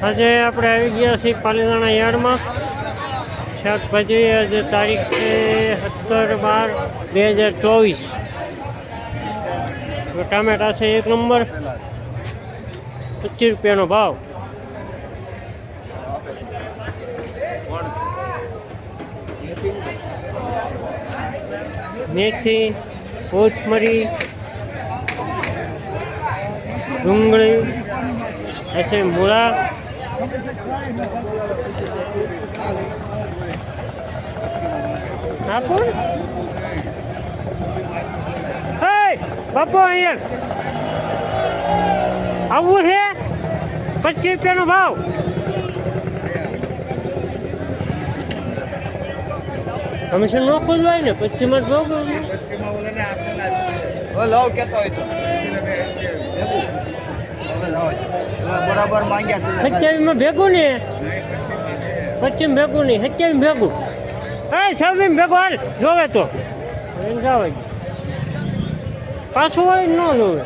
આજે આપણે આવી ગયા છીએ પાલીતાણા યાર્ડમાં. શાકભાજી આજે તારીખ છે 17/12/2024. ટામેટા છે 1 નંબર, 25 રૂપિયાનો ભાવ. મેથી, કોથમરી, ડુંગળી, ऐसे मूला, આપું હે બાપુ અહીંયા આવું છે 25 રૂપિયાનો ભાવ. કમિશન નો ખોલવાય ને 25 માં ભાવ બરાબર માંગ્યા 27 માં ભેગું ને 25 ભેગું નહીં 27 ભેગું. એ 26 ભેગું હાલ જોવે તો જાવ પાછું વાળી ન જોવે.